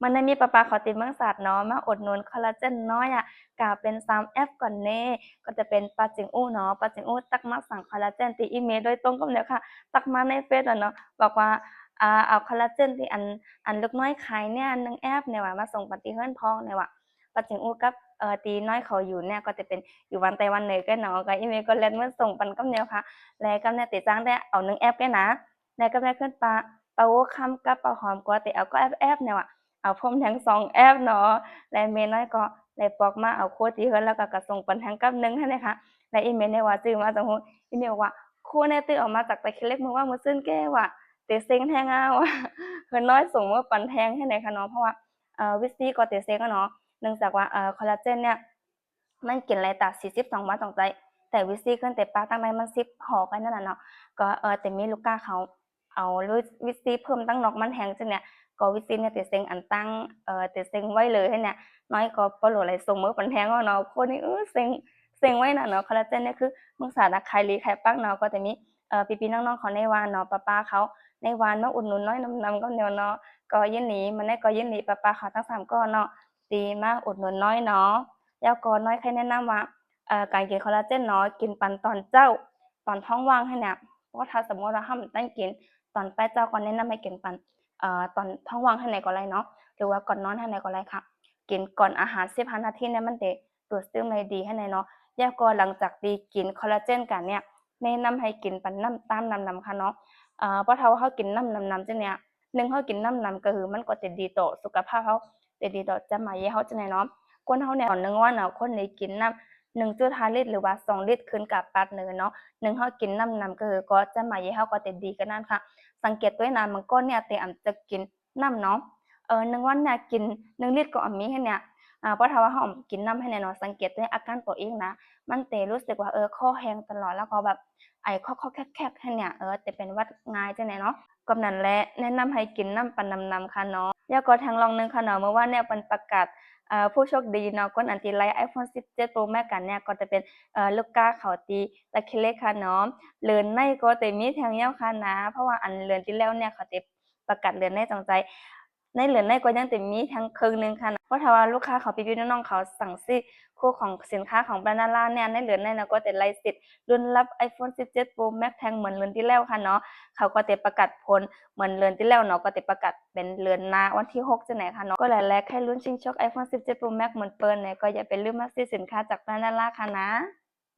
มันได้มีปลาขอติดเมืองศาสตร์เนาะมาอุดหนุนคอลลาเจนน้อยก็เป็น3แอปก่อนเน่ก็จะเป็นปาจิงอู้เนาะปาจิงอู้ตักมาสั่งคอลลาเจนที่อีเมลโดยตรงกับเนี่ยค่ะตักมาในเฟซอะเนาะบอกว่าเอาคอลลาเจนที่อันลูกน้อยขายเนี่ย1แอปเนี่ยว่ามาส่งปฏิเฮือนพ้องเนี่ยว่าปาจิงอู้กับตีน้อยเขาอยู่เนี่ยก็จะเป็นอยู่วันไต้หวันเลยก็เนาะก็อีเมลก็แล่นมาส่งปันกับเนี่ยค่ะแล้วก็เนี่ยติจ้างได้เอา1แอปด้วยนะแล้วก็ได้ขึ้นปลาโอ้คำกับปลาหอมกว่าแต่เอาก็แอปเนี่ยว่ะเอาพร้อมทั้ง2แอปเนาะและเมน้อยก็ได้ปอกมาเอาโคที่เฮือนแล้วก็ส่งปันทั้งกับหนึงให้เลยค่ะและอีเมลเนี่ยว่าจื้อมาจังฮู้อีเมลว่าโคเนี่ยตื้อออกมาจากตะเคียนเล็กมือว่ามื้อซื่นแก้ว่ะเตเซ็งแท้งาว่ะเพิ่นน้อยส่งมาปันแทงให้เลยค่ะเนาะเพราะว่าวิตซีก็เตเซ็งอะเนาะเนื่องจากว่าคอลลาเจนเนี่ยมันกินไรตา42วันต้องใจแต่วิตซีขึ้นแต่ปลาตั้งในมัน10ห่อกันนั่นน่ะเนาะก็แต่มีลูกค้าเขาเอาลุยวิตซีเพิ่มตั้งนอกมันแหงจังเนี่ยก็วิตซีเนี่ยติเซ็งอันตั้งติเซ็งไว้เลยให้เนี่ยน้อยก็บ่รู้อะไรส่งมือปันแทงเอาเนาะคนนี้เซ็งไว้น่ะเนาะคอลลาเจนเนี่ยคือเมืองสาระขายลีขายปักเนาะก็จะมีพี่ๆน้องๆเขาในวานเนาะป้าๆเขาในวานมาอุดหนุนน้อยนำๆก็แนวเนาะก็ยินดีมันได้ก็ยินดีป้าๆเขาทั้ง3ก็เนาะที่มาอุดหนุนน้อยเนาะแล้วก็น้อยใครแนะนำว่าการกินคอลลาเจนเนาะกินปันตอนเจ้าตอนท้องว่างให้เนี่ยเพราะว่าถ้าสมมุติว่าเราได้กินตอนไปเจ้าก็แนะนำให้กินปันตอนท้องว่างให้ไหนก็ได้เนาะหรือว่าก่อนนอนให้ไหนก็ได้ค่ะกินก่อนอาหาร15นาทีเนี่ยมันจะดูดซึมได้ดีให้ไหนเนาะแล้วก็หลังจากที่กินคอลลาเจนกันเนี่ยแนะนำให้กินปันน้ำตามน้ำๆค่ะเนาะเพราะถ้าว่าเรากินน้ำจังเนี่ย1เรากินน้ำก็คือมันก็จะดีต่อสุขภาพเราจะดีต่อจะหมายเราจังได๋เนาะคนเราเนี่ยต่อ1วันน่ะคนที่กินน้ำ1.5ลิตรหรือว่า2ลิตรขึ้นกับปาร์ตเนอร์เนาะ1เรากินน้ำก็คือก็จะหมายเราก็จะดีกันนั่นค่ะสังเกตตัวนะบางคนเนี่ยแต่อำจะกินน้ำเนาะ1วันเนี่ยกิน1ลิตรก็มีให้เนี่ยเพราะถ้าว่าเรากินน้ำให้แน่เนาะสังเกตด้วยอาการตัวเองนะมันจะรู้สึกว่าคอแห้งตลอดแล้วก็แบบไอคอแคกๆให้เนี่ยจะเป็นหวัดง่ายจังได๋เนาะก็นั่นแหละแนะนำให้กินน้ำปานน้ำๆค่ะเนาะแล้วก็ทางลองหนึ่งค่ะเนาะเมื่อวานเนี่ยเพิ่นประกาศผู้โชคดีเนาะคนอันที่ไลก์ iPhone 17 Pro Max กันเนี่ยก็จะเป็นลูกค้าเขาที่ตะเคียนเล็กค่ะเนาะเรือนในก็จะมีแถวยาวค่ะนะเพราะว่าอันเรือนที่แล้วเนี่ยเขาจะประกาศเรือนในจงใจในเรือนในก็ยังจะมีทั้งครึ่งหนึงค่ะเพราะถ้าว่าลูกค้าเขาพี่ๆน้องๆเขาสั่งซื้อคู่ของสินค้าของแบรนด์ดาราเนี่ยในเรือนในน่ะก็จะไลก์สิทธิ์ลุ้นรับ iPhone 17 Pro Max แทงเหมือนเรือนที่แล้วค่ะเนาะเขาก็จะประกาศผลเหมือนเรือนที่แล้วเนาะก็จะประกาศเป็นเรือนหน้าวันที่6จังได๋ค่ะเนาะก็หลายๆใครลุ้นชิงโชค iPhone 17 Pro Max เหมือนเปิ้นเนี่ยก็อย่าไปลืมมาซื้อสินค้าจากแบรนด์ดาราค่ะนะ